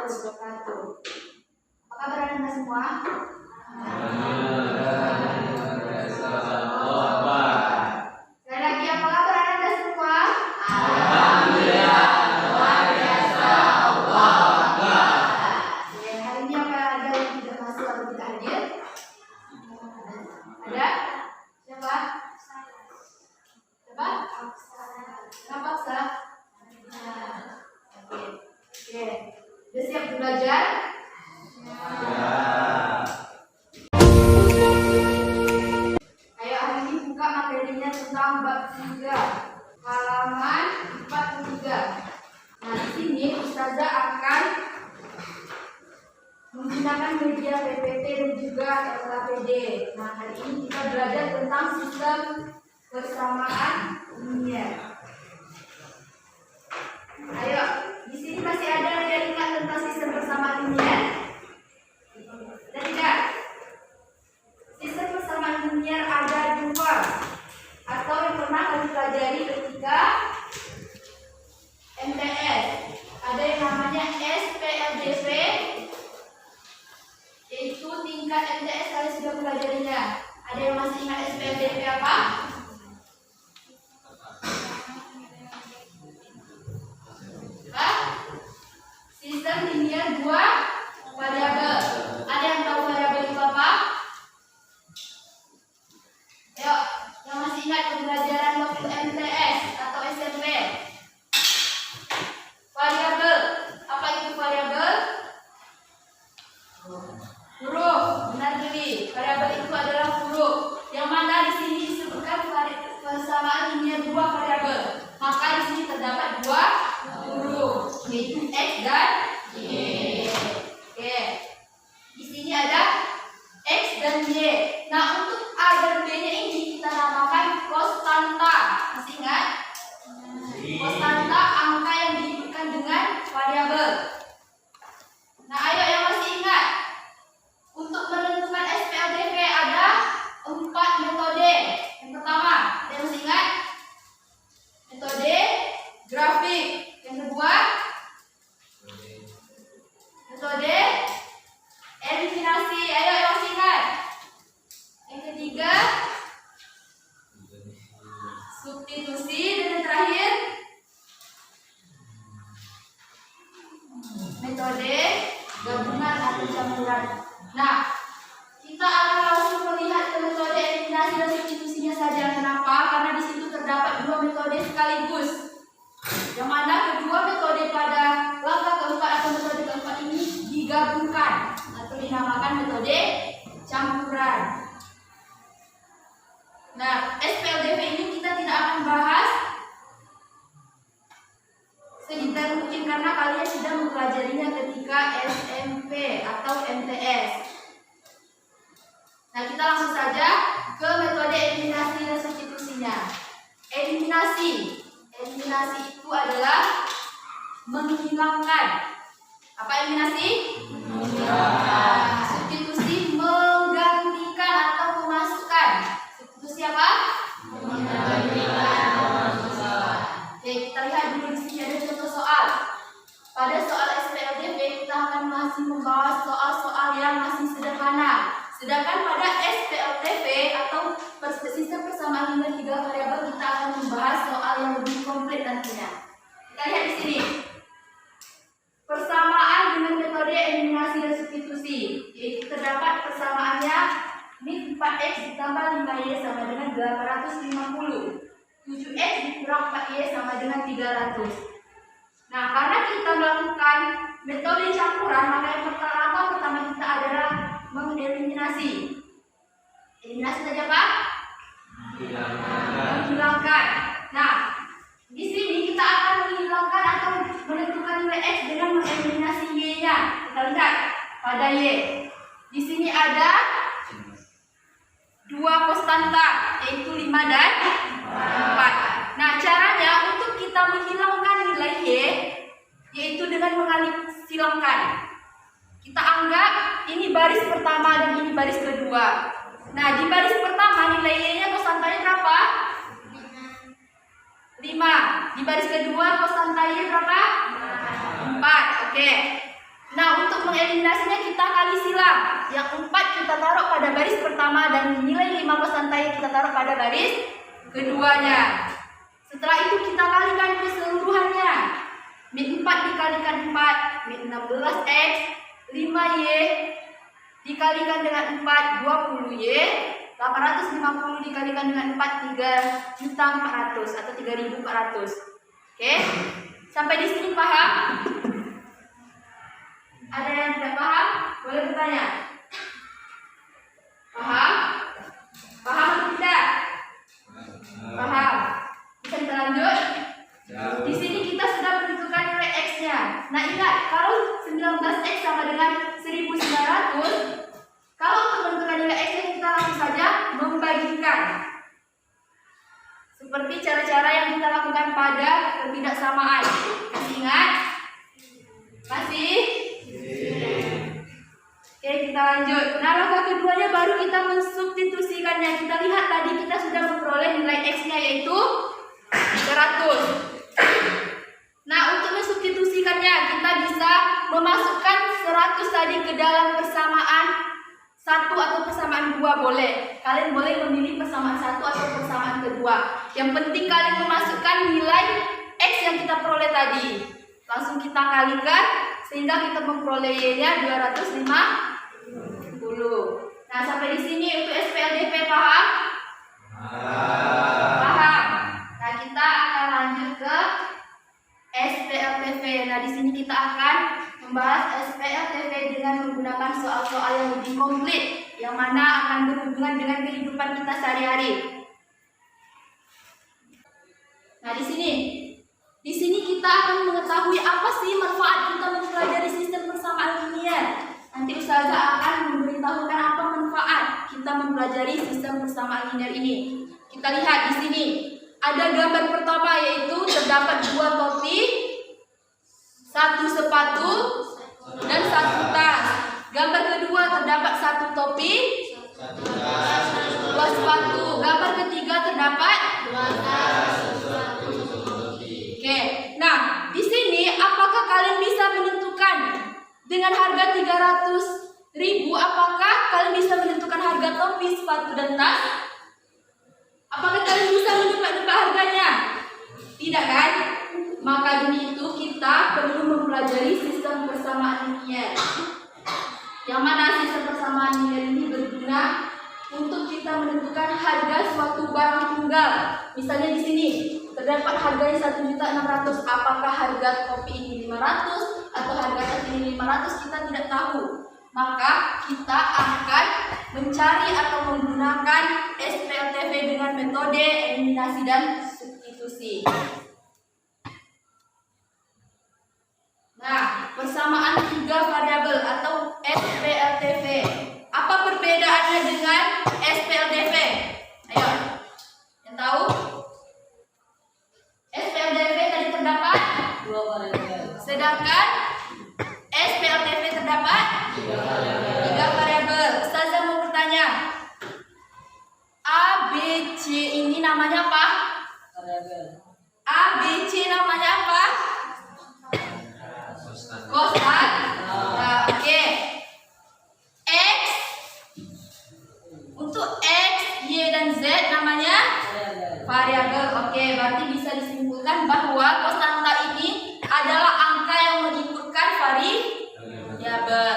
wabarakatuh. Apa kabar Anda semua? Sekali lagi, apa kabar Anda semua? Alhamdulillah, luar biasa, Allah Akbar. Hari ini apa ada yang tidak masuk atau tidak hadir? Ada? Siapa? Siapa? Kenapa Aksa? Oke. Sudah siap belajar? Ayo hari ini buka materinya tentang bab 3 halaman 43. Nah, di sini Ustazah akan menggunakan media PPT dan juga LKPD. Nah, hari ini kita belajar tentang sistem persamaan linier. Ayo, di sini masih ada yang ingat tentang sistem persamaan linier? Ada tidak? Sistem persamaan linier ada dua, atau yang pernah kami pelajari ketika MTS. Ada yang namanya SPLDV, yaitu tingkat MTS, kalian sudah pelajarinya. Ada yang masih ingat SPLDV apa? Sistem linier dua variabel. Ada yang tahu variabel itu apa? Ayo, yang masih ingat pembelajaran waktu MTS atau SMP. Variabel. Apa itu variabel? Huruf. Benar Dewi. Variabel itu adalah huruf. Yang mana di sini disebutkan persamaan linier dua variabel. Maka di sini terdapat dua huruf, yaitu X dan Y. Oke. Di sini ada X dan Y. Nah, untuk A dan B-nya ini kita namakan konstanta. Masih ingat? Konstanta angka yang dihubungkan dengan variabel. Nah, ayo yang masih ingat. Untuk menentukan SPLDV ada 4 metode. Yang pertama, yang masih ingat? Metode grafik. Yang kedua, metode eliminasi. Ayo yang masih ingat. Yang ketiga, substitusi. Dan yang terakhir, metode gabungan atau campuran. Nah, kita akan langsung melihat ke metode eliminasi dan substitusinya saja. Kenapa? Karena di situ terdapat dua metode sekaligus. Yang mana kedua metode pada langkah keempat atau metode keempat ini digabungkan atau dinamakan metode campuran. Nah, SPLDV ini kita tidak akan bahas sedetail mungkin karena kalian sudah mempelajarinya ketika SMP atau MTS. Nah, kita langsung saja ke metode eliminasi dan substitusinya. Eliminasi. Eliminasi itu adalah menghilangkan. Apa eliminasi? Menghilangkan. Substitusi menggantikan atau memasukkan. Substitusi apa? Menggantikan. Oke, kita lihat dulu di sini ada contoh soal. Pada soal SPLDV kita akan masih membahas soal-soal yang masih sederhana. Sedangkan pada SPLDV atau sistem persamaan linier 3 variabel kita akan membahas soal yang lebih komplit nantinya. Kita lihat di sini. Persamaan dengan metode eliminasi dan substitusi, yaitu terdapat persamaannya min 4x ditambah 5y sama dengan 850. 7x dikurang 4y sama dengan 300. Nah, karena kita melakukan metode campuran, maka yang pertama kita adalah mengeliminasi. Eliminasi saja Pak? Menghilangkan. Nah, di sini kita akan menghilangkan atau menentukan nilai x dengan mengeliminasi y-nya. Kita lihat pada y. Di sini ada dua konstanta, yaitu 5 dan 4. Nah, caranya untuk kita menghilangkan nilai y, yaitu dengan mengalih silangkan. Kita anggap ini baris pertama dan ini baris kedua. Nah, di baris pertama nilai y-nya konstantanya berapa? 5. Di baris kedua konstanta y berapa? 4. Oke. Nah, eliminasinya kita kali silang. Yang 4 kita taruh pada baris pertama dan nilai 5 persentai kita taruh pada baris keduanya. Setelah itu kita kalikan keseluruhannya. Min 4 dikalikan 4, min 16x, 5y dikalikan dengan 4, 20y, 850 dikalikan dengan 4, 3.400 atau 3.400. Oke? Sampai di sini paham? Ada yang tidak paham? Boleh bertanya. Paham? Paham atau tidak? Paham. Bisa kita lanjut? Di sini kita sudah menentukan nilai X-nya. Nah, ingat, kalau 19X sama dengan 1900, kalau untuk menentukan nilai X-nya kita langsung saja membagikan. Seperti cara-cara yang kita lakukan pada ketidaksamaan. Masih ingat? Masih? Oke, kita lanjut. Nah, langkah keduanya baru kita mensubstitusikannya. Kita lihat tadi kita sudah memperoleh nilai X-nya yaitu 100. Nah, untuk mensubstitusikannya kita bisa memasukkan 100 tadi ke dalam persamaan 1 atau persamaan 2 boleh. Kalian boleh memilih persamaan 1 atau persamaan kedua. Yang penting kalian memasukkan nilai X yang kita peroleh tadi. Langsung kita kalikan sehingga kita memperoleh Y-nya 250. Nah, sampai di sini untuk SPLDP paham? Paham. Nah, kita akan lanjut ke SPLTV. Nah, di sini kita akan membahas SPLTV dengan menggunakan soal-soal yang lebih komplit, yang mana akan berhubungan dengan kehidupan kita sehari-hari. Nah, di sini kita akan mengetahui apa sih manfaat kita mempelajari sistem persamaan linear. Nanti Ustazah akan memberitahukan apa manfaat kita mempelajari sistem persamaan linear ini. Kita lihat di sini. Ada gambar pertama yaitu terdapat 2 topi, 1 sepatu, dan 1 tas. Gambar kedua terdapat 1 topi, 2 sepatu. Gambar ketiga terdapat 2 tas. Oke. Nah, di sini apakah kalian bisa menentukan dengan harga 300.000? Apakah kalian bisa menentukan harga topi, sepatu, dan tas? Apakah kalian bisa menebak-nebak harganya? Tidak kan? Maka demi itu kita perlu mempelajari sistem persamaan linear. Yang mana sistem persamaan linear ini berguna untuk kita menentukan harga suatu barang tunggal. Misalnya di sini terdapat harganya 1.600.000. Apakah harga kopi ini 500 atau harga tas ini 500? Kita tidak tahu. Maka kita akan mencari atau menggunakan SPLTV dengan metode eliminasi dan substitusi. Nah, persamaan 3 variabel atau SPLTV. Apa perbedaannya dengan SPLTV? Ayo, yang tahu? SPLTV tadi terdapat 2 variabel. Sedangkan SPLTV terdapat 3 variabel. Ustazah mau bertanya. A, B, C ini namanya apa? Variabel. A, B, C namanya apa? Konstan. Nah, oke. X. Untuk X, Y, dan Z namanya variabel. Oke, berarti bisa disimpulkan bahwa konstanta ini adalah angka yang menginputkan variabel.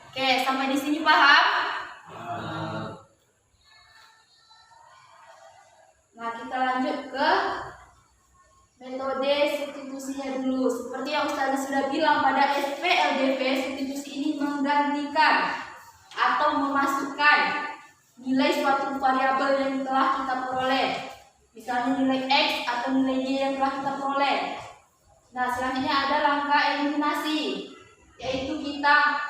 Oke, sampai di sini paham? Nah, kita lanjut ke metode substitusinya dulu. Seperti yang Ustazah sudah bilang pada SPLDV, substitusi ini menggantikan atau memasukkan nilai suatu variabel yang telah kita peroleh. Misalnya nilai X atau nilai Y yang telah kita peroleh. Nah, selanjutnya ada langkah eliminasi, yaitu kita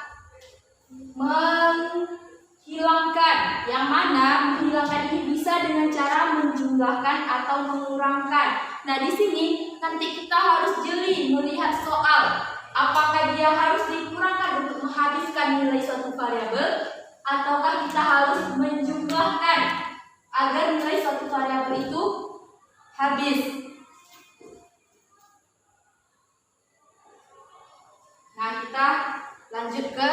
menghilangkan, yang mana menghilangkan ini bisa dengan cara menjumlahkan atau mengurangkan. Nah, di sini nanti kita harus jeli melihat soal apakah dia harus dikurangkan untuk menghabiskan nilai suatu variabel, ataukah kita harus menjumlahkan agar nilai suatu variabel itu habis. Nah, kita lanjut Lanjut ke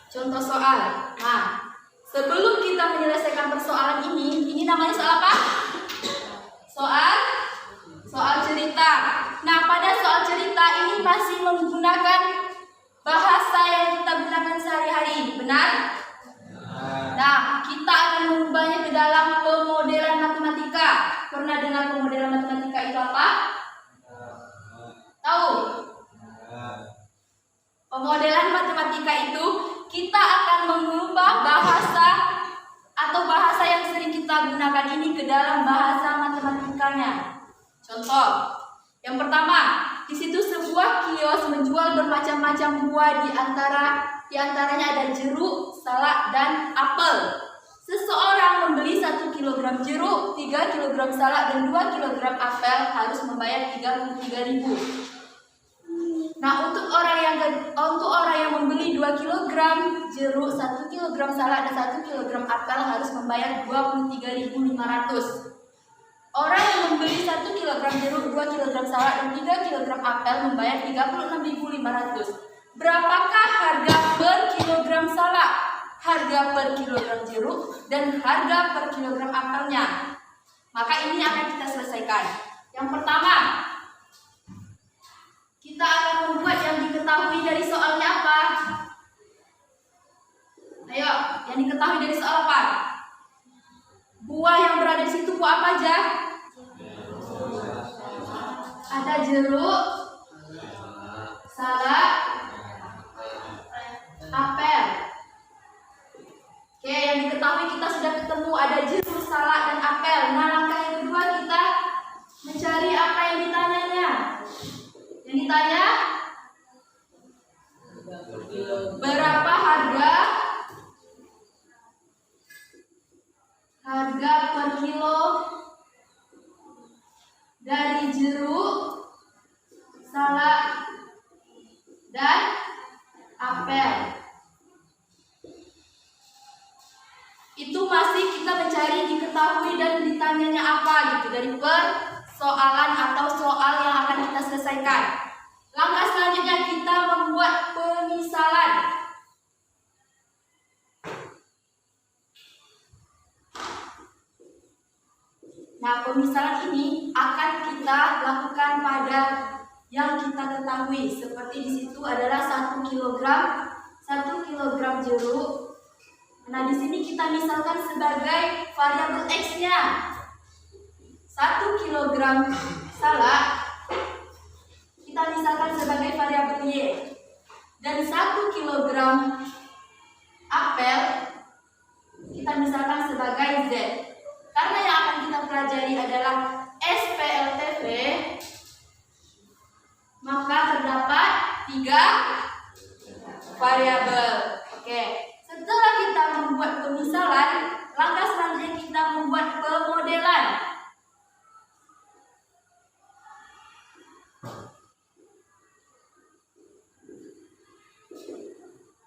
contoh soal. Nah, sebelum kita menyelesaikan persoalan ini namanya soal apa? Soal cerita. Nah, pada soal cerita ini masih menggunakan bahasa yang kita gunakan sehari-hari, benar? Nah, kita akan mengubahnya ke dalam pemodelan matematika. Pernah dengar pemodelan matematika itu apa? Tahu? Pemodelan matematika itu kita akan mengubah bahasa atau bahasa yang sering kita gunakan ini ke dalam bahasa matematikanya. Contoh, yang pertama, di situ sebuah kios menjual bermacam-macam buah, di antaranya ada jeruk, salak, dan apel. Seseorang membeli 1 kg jeruk, 3 kg salak, dan 2 kg apel harus membayar 33.000. Nah, untuk orang yang membeli 2 kg jeruk, 1 kg salak, dan 1 kg apel harus membayar 23.500. Orang yang membeli 1 kg jeruk, 2 kg salak, dan 3 kg apel membayar 36.500. Berapakah harga per kilogram salak, harga per kilogram jeruk, dan harga per kilogram apelnya? Maka ini akan kita selesaikan. Yang pertama, kita akan membuat yang diketahui dari soalnya apa? Ayo, yang diketahui dari soal apa? Buah yang berada di situ buah apa aja? Ada jeruk, salak, apel. Oke, yang diketahui kita sudah ketemu ada jeruk, salak, dan apel. Nah, langkah yang kedua kita mencari apa yang ditanyanya. Yang ditanya berapa harga per kilo dari jeruk, salak, dan apel. Itu masih kita mencari diketahui dan ditanyanya apa gitu dari persoalan atau soal yang akan kita selesaikan. Langkah selanjutnya kita membuat pemisalan. Nah, pemisalan ini akan kita lakukan pada yang kita ketahui. Seperti di situ adalah 1 kg jeruk. Nah, di sini kita misalkan sebagai variabel X-nya. 1 kg salak kita misalkan sebagai variabel Y. Dan 1 kg apel kita misalkan sebagai Z. Karena yang akan kita pelajari adalah SPLTV, maka terdapat 3 variabel. Oke. Setelah kita membuat pemisalan, langkah selanjutnya kita membuat pemodelan.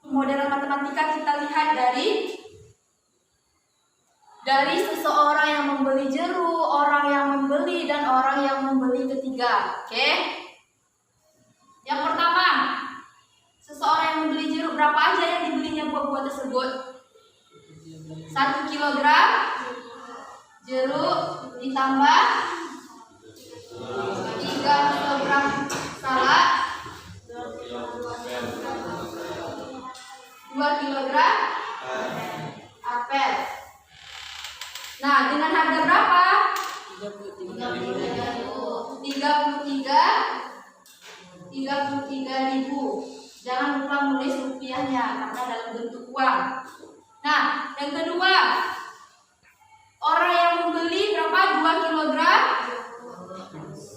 Pemodelan matematika kita lihat dari seseorang yang membeli jeruk, orang yang membeli, dan orang yang membeli ketiga. Oke. Yang pertama, seseorang yang membeli jeruk, berapa aja yang dibelinya buah-buah tersebut? 1 kg jeruk ditambah 3 kg salak, 2 kg apel. Nah, dengan harga berapa? 33.000. Jangan lupa menulis rupiahnya karena dalam bentuk uang. Nah, yang kedua, orang yang membeli berapa? 2 kg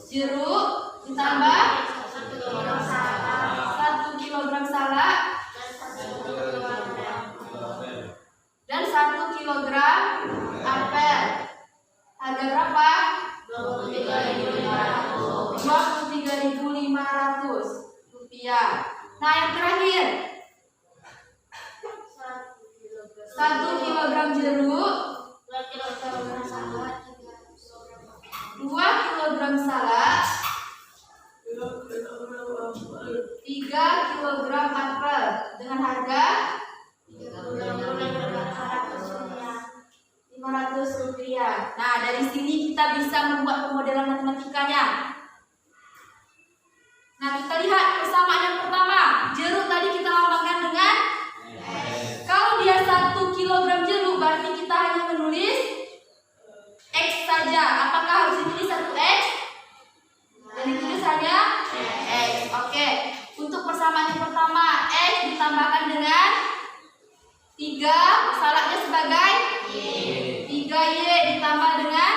jeruk ditambah 1 kg salak dan 1 kg apel. Harga berapa? 23.500 rupiah. Nah, yang terakhir, 1 kg jeruk, 2 kg salak, 3 kg apel, dengan harga Rp500. Nah, dari sini kita bisa membuat pemodelan matematikanya. Nah, kita lihat persamaan yang pertama. Jeruk tadi kita lambangkan dengan kalau dia 1 kilogram jeruk, berarti kita hanya menulis X saja. Apakah harus ditulis 1X? Dan ditulis hanya X. Oke. Untuk persamaan yang pertama, X ditambahkan dengan 3, salahnya sebagai 3Y ditambah dengan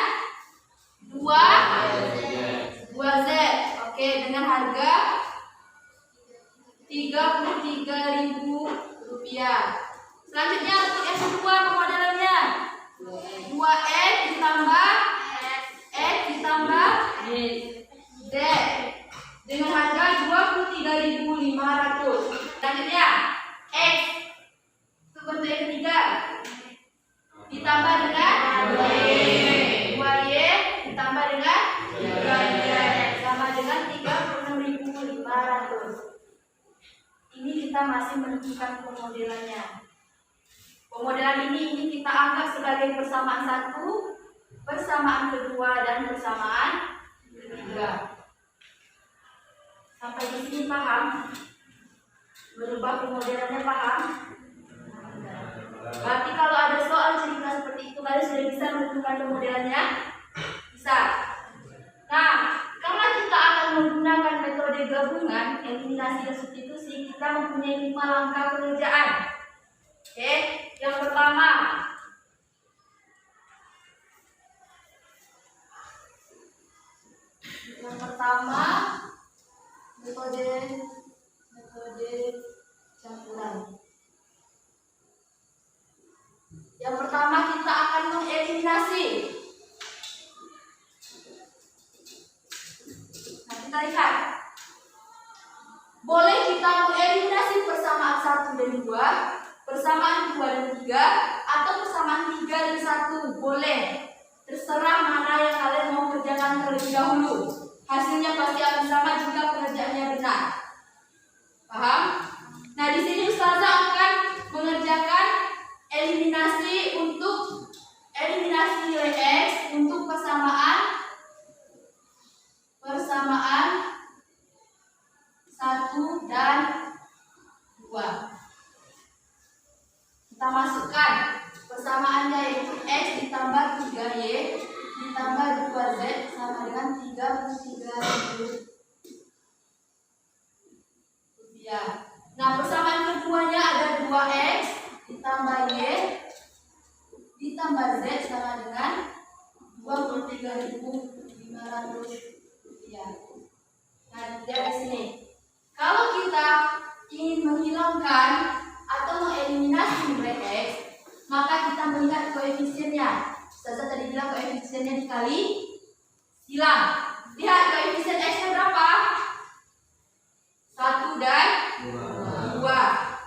2Z. Oke, dengan harga Rp33.000. Selanjutnya untuk yang kedua pemodelannya 2X ditambah X ditambah Z dengan harga Rp23.500. Selanjutnya X untuk bentuk yang ketiga ditambah dengan 2Y ditambah dengan 3Y sama dengan Rp36.500. Ini kita masih menentukan pemodelannya. Pemodelan ini kita anggap sebagai persamaan 1, persamaan kedua, dan persamaan ketiga. Sampai di sini paham? Berubah pemodelannya paham? Berarti kalau ada soal cerita seperti itu, kalian sudah bisa menentukan pemodelannya? Bisa. Nah, karena kita akan menggunakan metode gabungan, eliminasi dan substitusi, kita mempunyai 5 langkah pengerjaan. Oke, yang pertama, metode campuran. Yang pertama kita akan mengeliminasi. Nah, kita lihat. Boleh kita mengeliminasi persamaan 1 dan 2, persamaan 2 dan 3, atau persamaan 3 dan 1. Boleh. Terserah mana yang kalian mau kerjakan terlebih dahulu. Hasilnya pasti akan sama jika pengerjaannya benar. Paham? Nah, di sini Ustazah akan mengerjakan eliminasi nilai X untuk persamaan 1 dan 2. Kita masukkan persamaannya yaitu X ditambah 3Y ditambah 2Z sama dengan Rp33.000. Nah, persamaan keduanya ada 2X ditambah Y ditambah Z sama dengan Rp23.500. Nah, lihat di sini. Kalau kita ingin menghilangkan atau mengeliminasi nilai X, maka kita melihat koefisiennya. Ustazah tadi bilang koefisiennya dikali silang. Lihat koefisien X-nya berapa? 1 dan 2.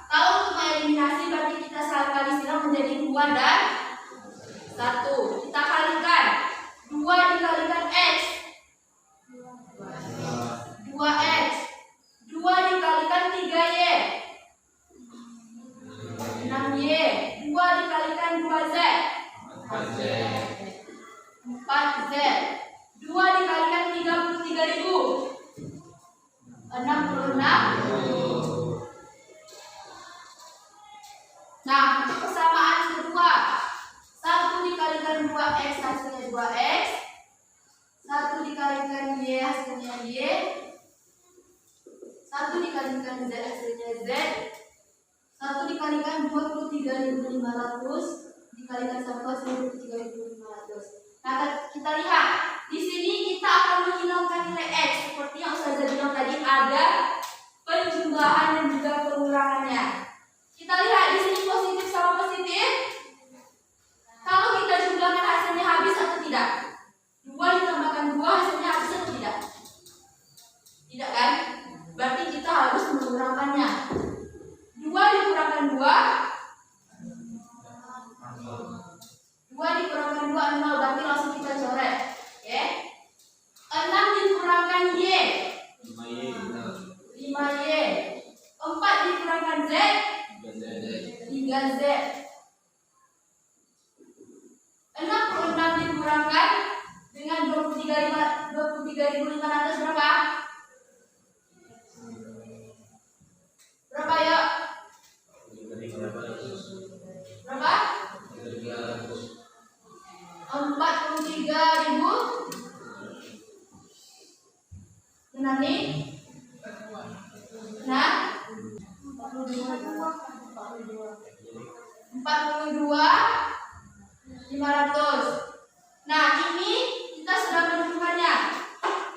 Kalau untuk mengeliminasi berarti kita kali silang menjadi 2 dan 1. Kita kalikan 2 dikalikan X 2X 2 dikalikan 3Y 6Y 2 dikalikan 2Z 4Z 2 dikalikan 33.000 66. Nah, persamaan kedua 1 dikalikan 2X hasilnya 2X 1 dikalikan Y hasilnya Y 1 dikalikan Z hasilnya Z 1 dikalikan 23.500 dikalikan 1 hasilnya 23.500. Nah, kita lihat di sini kita akan menghilangkan nilai X seperti yang Ustazah bilang tadi, ada penjumlahan dan juga pengurangannya. Kita lihat di sini positif sama positif. Kalau kita jumlahkan hasilnya habis atau tidak? 2 ditambahkan 2 hasilnya habis atau tidak? Tidak kan? Berarti kita harus mengurangkannya. 2 dikurangkan 2 dikurangkan 2 0, berarti langsung kita coret. Oke. 6 dikurangkan Y 5Y. 4 dikurangkan Z? 3Z. 66 dikurangkan dengan 23.500 berapa? Berapa ya? Berapa? 43.000. Benar nih? Nah, 42.500. Nah, ini kita sudah menemukannya.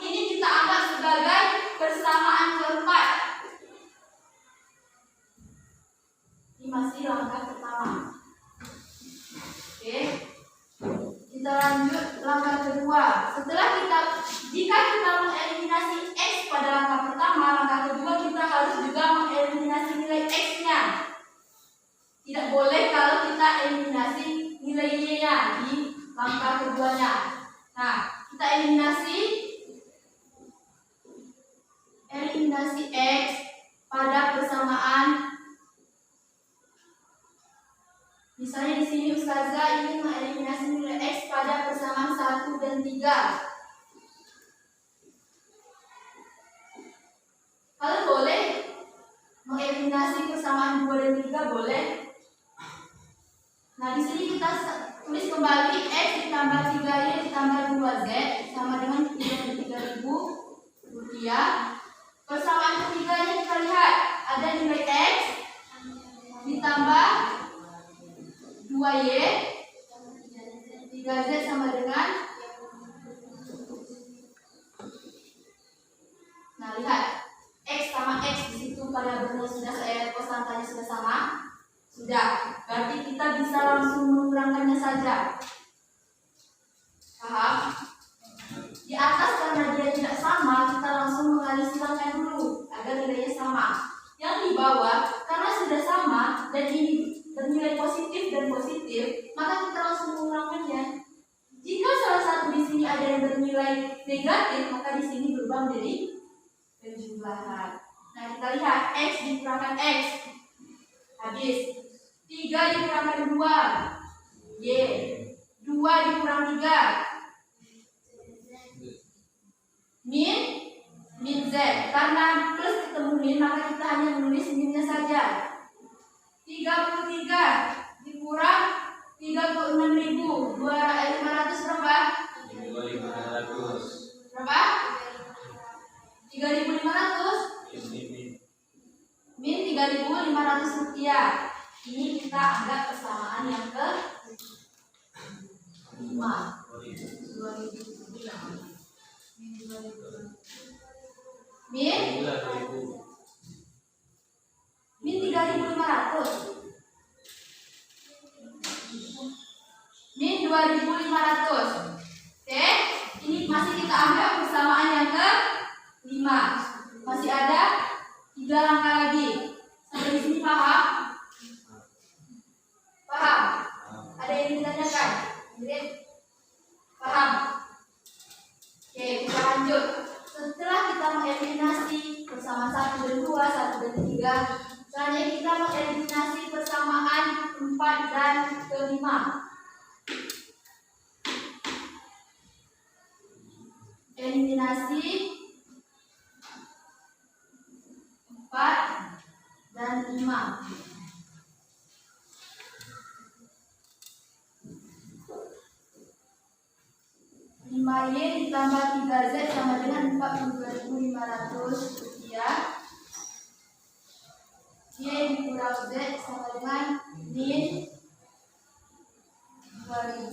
Ini kita anggap sebagai persamaan keempat. Ini masih langkah pertama. Oke. Kita lanjut langkah kedua. Jika kita mengeliminasi X pada langkah pertama, langkah kedua kita harus juga mengeliminasi nilai X-nya. Tidak boleh kalau kita eliminasi nilai Y-nya di langkah keduanya. Nah, kita eliminasi X pada persamaan. Misalnya di sini Ustazah ingin mengeliminasi nilai X pada persamaan 1 dan 3. Kalian boleh mengeliminasi persamaan 2 dan 3, boleh. Nah, di sini kita tulis kembali X ditambah 3Y ditambah 2Z sama dengan 33.000 rupiah. Persamaan ketiganya kita lihat ada nilai X ditambah 2Y 3Z sama dengan. Nah, lihat X sama X di situ variabelnya sudah saya kosantanya sudah sama. Sudah, berarti kita bisa langsung mengurangkannya saja. Paham? Di atas karena dia tidak sama, kita langsung mengalih silangkan dulu agar nilainya sama. Yang di bawah karena sudah sama dan ini bernilai positif dan positif, maka kita langsung mengurangkannya. Jika salah satu di sini ada yang bernilai negatif, maka di sini berubah menjadi penjumlahan. Nah, kita lihat X dikurangkan X. Habis 3 dikurangkan 2 Y, 2 dikurang 3 min Z. Karena plus ketemu min, maka kita hanya menulis minnya saja. 33 dikurang 36.500 berapa? 3.500. Berapa? 3.500 min 3.500 rupiah. Ini kita anggap persamaan yang ke 5. 2000 min 3.500 min 2.500. Oke, ini masih kita anggap persamaan yang ke 5. Masih ada 3 langkah lagi. Sampai di sini paham? Paham? Ada yang ditanyakan? Paham? Oke, kita lanjut. Setelah kita mengeliminasi persamaan 1 dan 2, 1 dan 3, selanjutnya kita mengeliminasi persamaan 4 dan ke-5. Eliminasi 4 dan 5. 5Y ditambah 3Z sama dengan 42.500 rupiah. Y dikurang Z sama dengan min 2.000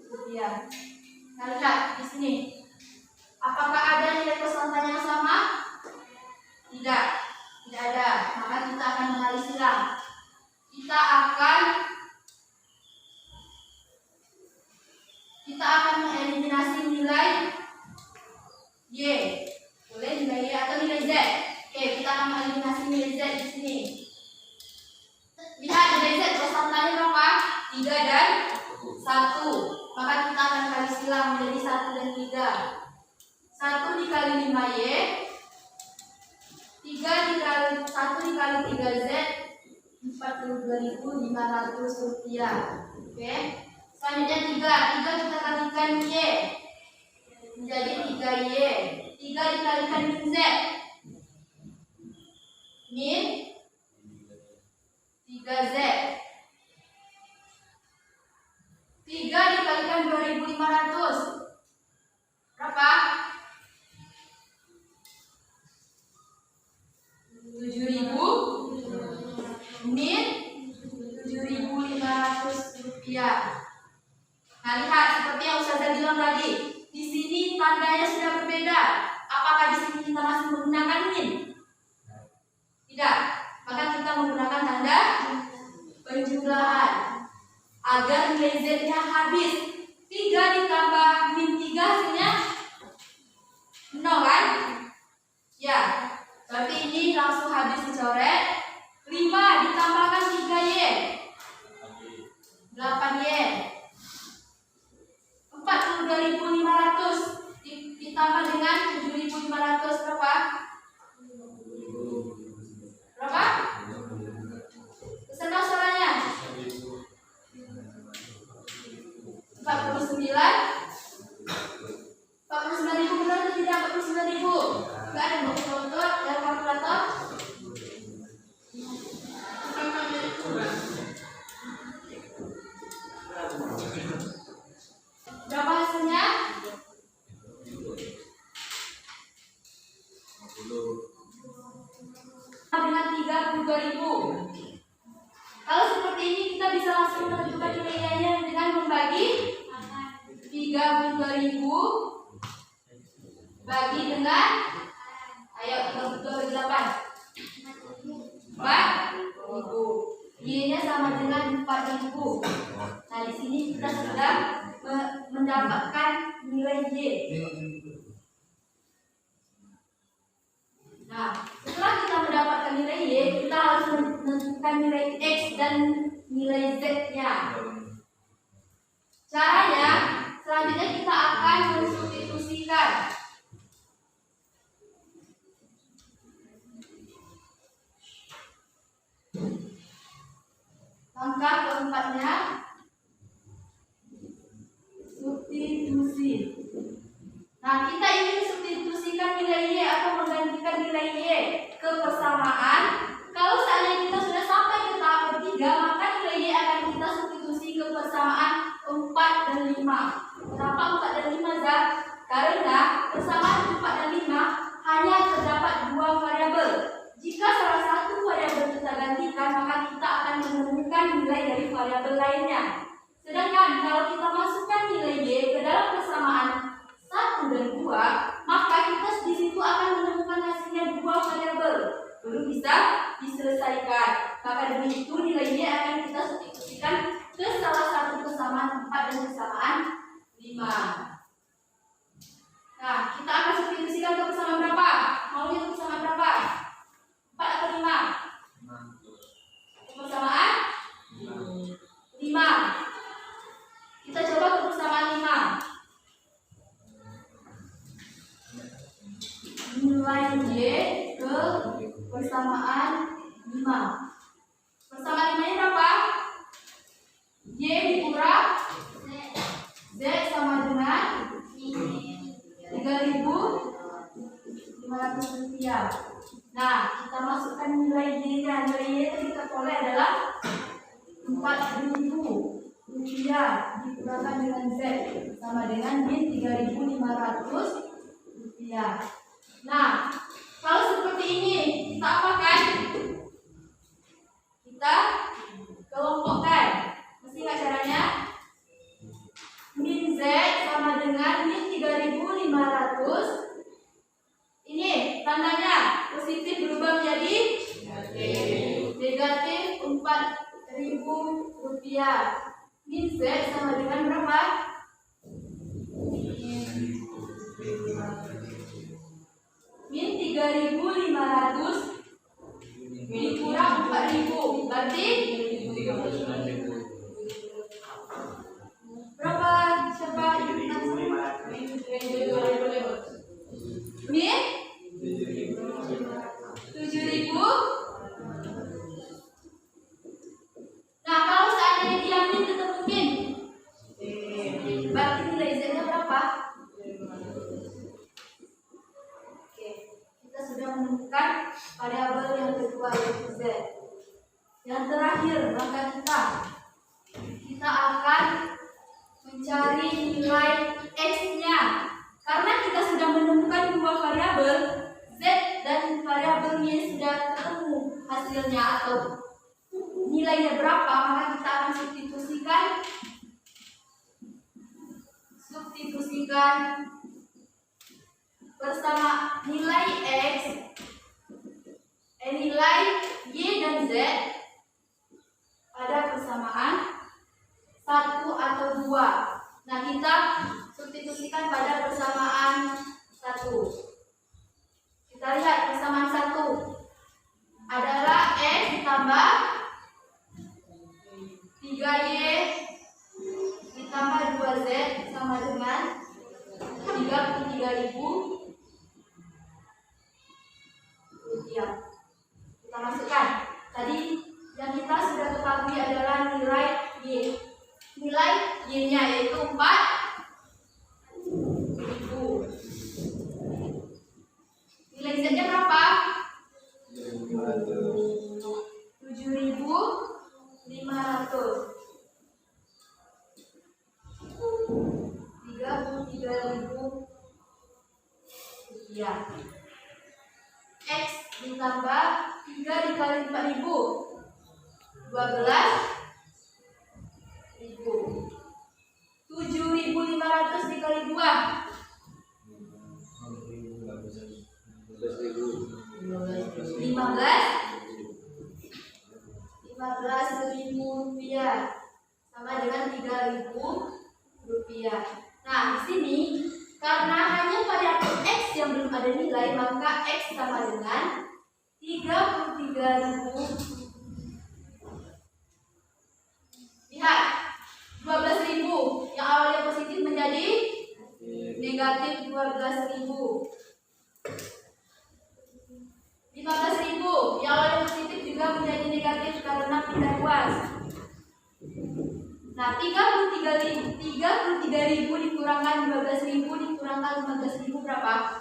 rupiah. Nah, lihat di sini. Apakah ada nilai konstanta yang sama? Tidak. Tidak ada. Maka kita akan mengalih silang. Kita akan mengeliminasi nilai Y. Boleh nilai Y atau nilai Z. Oke, kita akan mengeliminasi nilai Z di sini. Lihat nilai Z konstantanya berapa? 3 dan 1. Maka kita akan kali silang menjadi 1 dan 3. 1 dikali 5Y, 3 dikali 1 dikali 3Z, 42.500 rupiah. Oke. Selanjutnya 3 kita kalikan Y menjadi 3Y. 3 dikalikan min Z, min 3Z. 3 dikalikan 2.500 berapa? 7.000 min 7.500 rupiah. Nah, lihat seperti yang Ustazah bilang tadi. Di sini tandanya sudah berbeda. Apakah di sini kita masih menggunakan min? Tidak. Maka kita menggunakan tanda penjumlahan agar nilai Z-nya habis. 3 ditambah min 3 hasilnya 0 kan? Ya. Berarti ini langsung habis dicoret. 5 ditambahkan 3Y, 8Y. 42.500 ditambah dengan 7.500 berapa? Berapa? Beserta suaranya 49.000 benar atau tidak? 49.000. Enggak ada kalkulator dan kalkulator. Berapa hasilnya? 32.000. Kalau seperti ini kita bisa langsung menentukan nilainya dengan membagi 32.000 bagi dengan, ayo kita bagi 8. 4.000. Y-nya sama dengan 4.000. Nah, di sini kita sudah mendapatkan nilai Y. Nah, setelah kita mendapatkan nilai Y, kita harus menentukan nilai X dan nilai Z-nya. Caranya, selanjutnya kita akan mensubstitusikan. Langkah keempatnya, substitusi. Nah, kita ingin mensubstitusikan nilai Y atau menggantikan nilai Y ke persamaan. Kalau seandainya kita sudah sampai ke tahap ketiga, maka nilai Y akan kita substitusi ke persamaan 4 dan 5. Kenapa 4 dan 5, Zat? Karena persamaan 4 dan 5 hanya terdapat 2 variabel. Jika salah satu variabel kita gantikan, maka kita akan menemukan nilai dari variabel lainnya. Sedangkan kalau kita masukkan nilai Y ke dalam persamaan 1 dan 2, maka kita di situ akan menemukan hasilnya 2 variabel. Baru bisa diselesaikan. Maka demi itu nilai Y akan kita substitusikan ke salah satu persamaan 4 dan persamaan 5. Nah, kita akan substitusikan ke persamaan berapa? Maunya ke persamaan berapa? 4 atau 5? Persamaan 5. Kita coba ke persamaan 5. Nilai Y ke persamaan 5. Persamaan 5 ini berapa? Y dikurang Z sama dengan 3.500 rupiah. Nah, kita masukkan nilai Y-nya. Nilai Y yang kita peroleh adalah 4.000 rupiah dikurangkan dengan Z sama dengan min 3.500 rupiah. Nah, kalau seperti ini, kita apakan? Kita kelompokkan. Mesti nggak caranya? Min Z sama dengan min 3.500. Ini tandanya positif berubah menjadi negatif 4.000 rupiah. Min Z sama dengan berapa? Min 3.500 dikurang 4.000 berarti berapa? Siapa? sudah menemukan variabel yang kedua yaitu Z. Yang terakhir, maka kita akan mencari nilai X-nya. Karena kita sudah menemukan dua variabel Z dan variabel Y sudah ketemu hasilnya atau nilainya berapa, maka kita akan substitusikan bersama nilai X, nilai Y dan Z pada persamaan 1 atau 2. Nah, kita substitusikan pada persamaan 1. Kita lihat persamaan 1 adalah X ditambah 3Y ditambah 2Z sama dengan 33.000 rupiah. Kita masukkan. Tadi yang kita sudah ketahui adalah nilai Y. Nilai Y-nya yaitu 4.000. Nilai Z-nya berapa? 7.500. 33.000 rupiah. X ditambah 3 dikali 4.000 12.000. 7.500 dikali 2 15.000 rupiah sama dengan 3.000 rupiah. Nah, di sini karena hanya variabel X yang belum ada nilai, maka X sama dengan 33.000. Lihat, 12.000 yang awalnya positif menjadi negatif 12.000. 15.000 yang awalnya positif juga menjadi negatif karena pindah ruas. Nah, 33.000 dikurangkan 12.000 dikurangkan 15.000 berapa?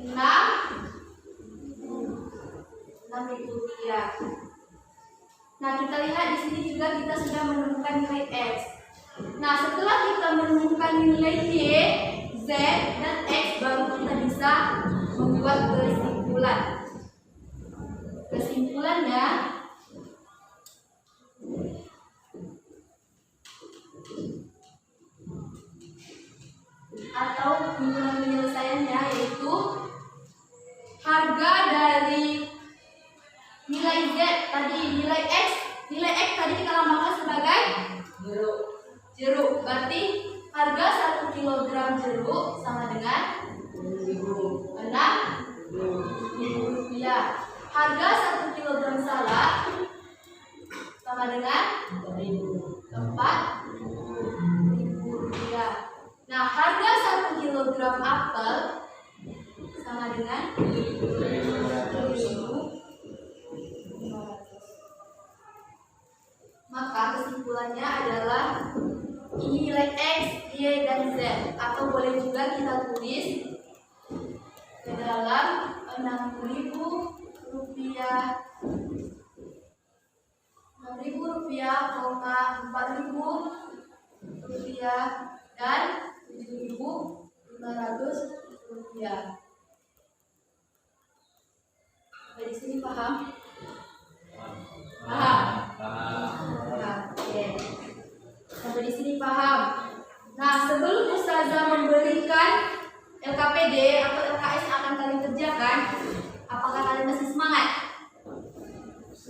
6.000 rupiah. Nah, kita lihat di sini juga kita sudah menemukan nilai X. Nah, setelah kita menemukan nilai Y, Z, dan X, baru kita bisa membuat kesimpulan. Kesimpulannya, atau kesimpulan penyelesaiannya yaitu harga dari nilai Z tadi, nilai X tadi kita lambangkan sebagai jeruk. Berarti harga 1 kg jeruk sama dengan 6.000 rupiah. Harga 1 kg salak sama dengan 4.000 rupiah. Nah, harga 1 kg apel sama dengan 3.500. Maka kesimpulannya adalah ini nilai X, Y, dan Z, atau boleh juga kita tulis ke dalam 6.000 rupiah, 4.000 rupiah, dan 7.500 rupiah. Dari sini paham? Paham? Oke. Sampai di sini paham. Nah, sebelum Ustazah memberikan LKPD atau LKS yang akan kalian kerjakan, apakah kalian masih semangat?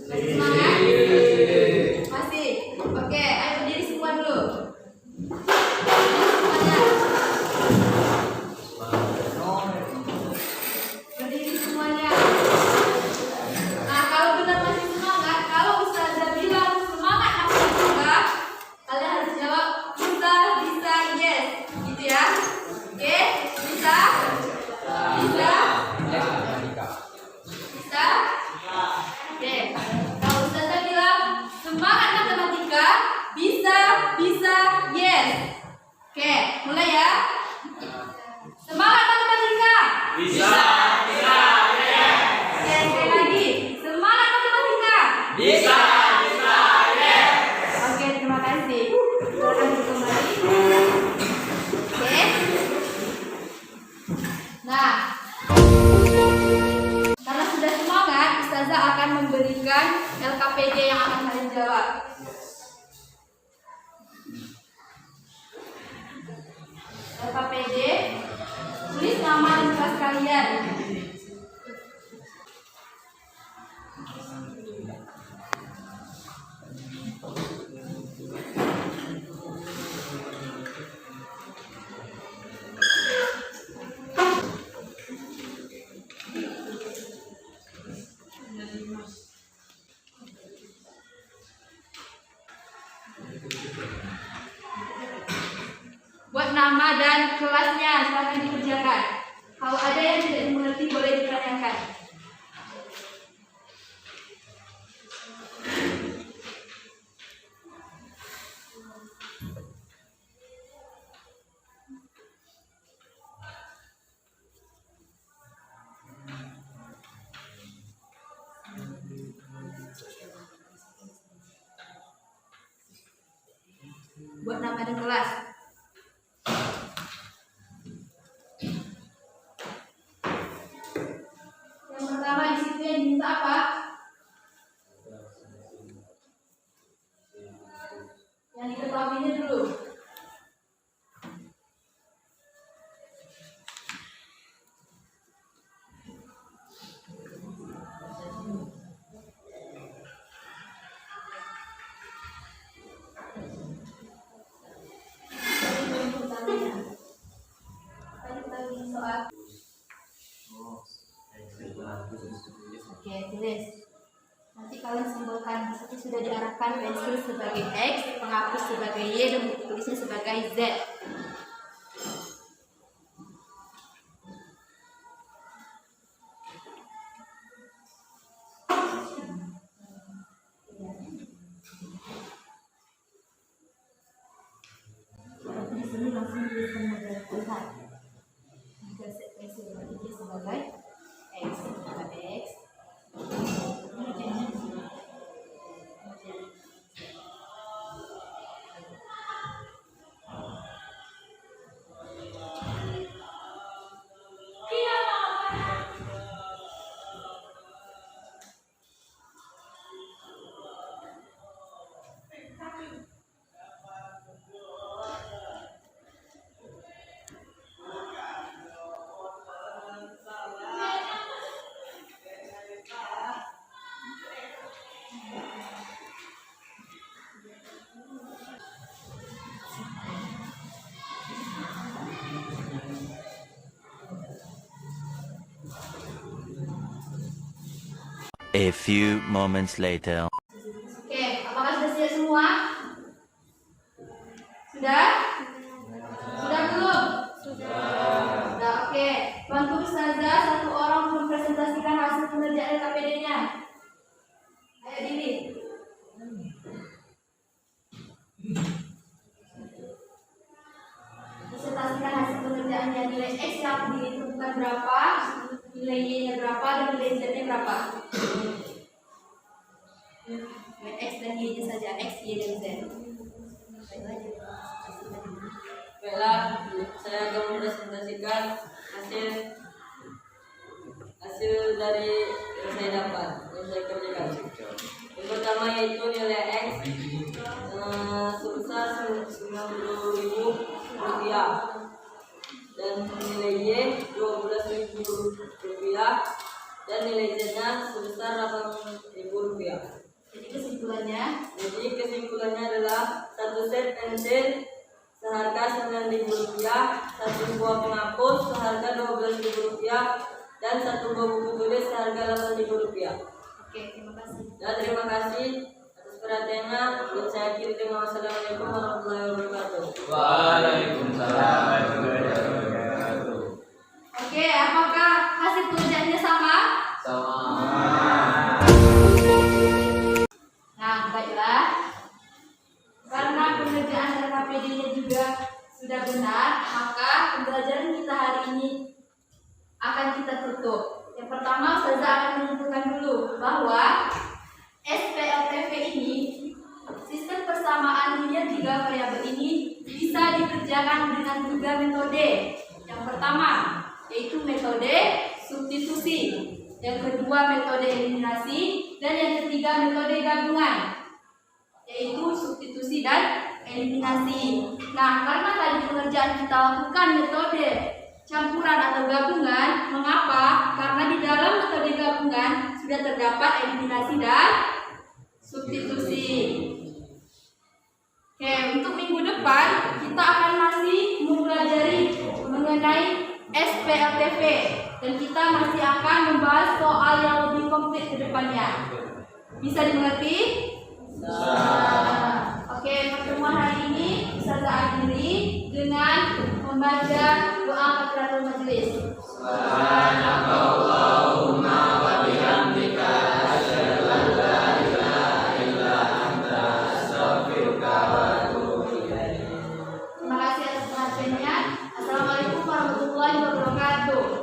Masih semangat? Masih? Oke, ayo berdiri semua dulu. Berdiri semuanya. Nah, kalau benar masih semangat, kalau Ustazah bilang semangat apa enggak, kalian harus jawab bisa, yes, gitu ya. Oke, bisa? Bisa? Bisa? Oke. Kalau Ustazah Oke, mulai ya. Semangat matematika. Bisa, bisa, ya. Oke, sekali lagi. Semangat matematika. Bisa, bisa, ya. Oke, terima kasih. Silakan kembali. Oke. Nah, karena sudah semangat, Ustazah akan memberikan LKPD yang akan kalian jawab. LKPD, tulis nama dan kelas kalian. Buat nama dan kelasnya, silakan dikerjakan. Kalau ada yang tidak dimengerti, boleh ditanyakan. Buat nama dan kelas. Yang pertama di situ yang diminta apa? Yang diketahuinya dulu. Soal. Oke, tulis. Nanti kalian simbolkan. Di situ sudah diarahkan pensil sebagai X, penghapus sebagai Y, dan buku tulisnya sebagai Z. Di sini langsung tuliskan model tulisan. Set pensil Y sebagai X, sebagai X. A few moments later. Oke, apakah sudah siap semua? Sudah? Sudah belum? Sudah, oke. Bantu Ustazah satu orang mempresentasikan hasil pengerjaan LKPD-nya. Ayo Dini. Presentasikan hasil pengerjaannya. Nilai X yang ditentukan berapa, nilai Y-nya berapa, dan nilai Z-nya berapa. Nilai X dan Y-nya saja, X, Y, dan Z. Baiklah, saya akan mempresentasikan hasil dari yang saya dapat, yang saya kerjakan. Yang pertama yaitu nilai X sebesar 90.000 rupiah dan nilai Y 12.000 rupiah dan nilai Z-nya sebesar 8.000 rupiah. Jadi kesimpulannya adalah satu set pensil seharga 9.000 rupiah, satu buah penghapus seharga 12.000 rupiah, dan satu buah buku tulis seharga 8.000 rupiah. Oke, terima kasih. Dan terima kasih atas perhatiannya. Dan saya akhiri dengan wassalamualaikum warahmatullahi wabarakatuh. Waalaikumsalam warahmatullahi wabarakatuh. Oke, apakah hasil pengerjaannya sama? Sama. Nah, baiklah. Karena pengerjaan LKPD-nya juga sudah benar, maka pembelajaran kita hari ini akan kita tutup. Yang pertama, Ustazah akan menentukan dulu bahwa SPLTV ini, sistem persamaan linear 3 variabel ini bisa dikerjakan dengan 3 metode. Yang pertama, yaitu metode substitusi. Yang kedua, metode eliminasi. Dan yang ketiga, metode gabungan, yaitu substitusi dan eliminasi. Nah, karena tadi pengerjaan kita lakukan metode campuran atau gabungan, mengapa? Karena di dalam metode gabungan sudah terdapat eliminasi dan substitusi. Oke, untuk minggu depan kita akan masih mempelajari mengenai SPLTV dan kita masih akan membahas soal yang lebih komplit ke depannya. Bisa dimengerti? Oke, pertemuan hari ini Ustazah akhiri dengan membaca doa kafaratul majelis. Subhanakallahumma wa bihamdika asyhadu an la ilaha illa anta astaghfiruka wa atubu ilaik. Terima kasih atas perhatiannya. Assalamualaikum warahmatullahi wabarakatuh.